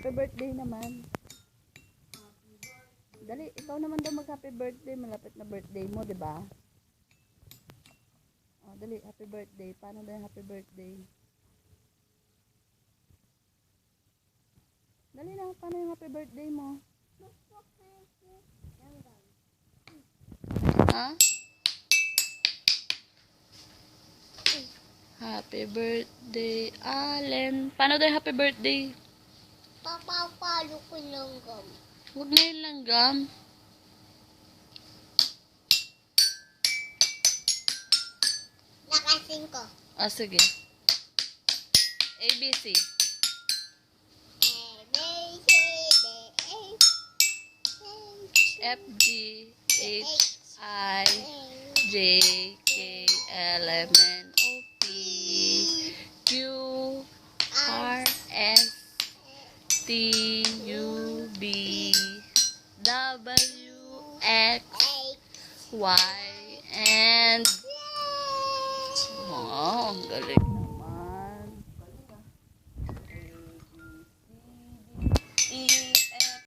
Happy birthday naman. Dali, ikaw naman daw mag-happy birthday. Malapit na birthday mo, di ba? Oh, dali, happy birthday. Paano daw yung happy birthday? Dali lang, paano yung happy birthday mo? Ha? Happy birthday, Allen. Paano daw yung happy birthday? Papapalo ko ng gum. Huwag na yung langgam. Nakasin ko. Ah, sige. ABC. F, G, H, I, J, K, L, M, N, O, P, Q, R, S, T, U, V, W, X, Y, and... Oh, ang galing.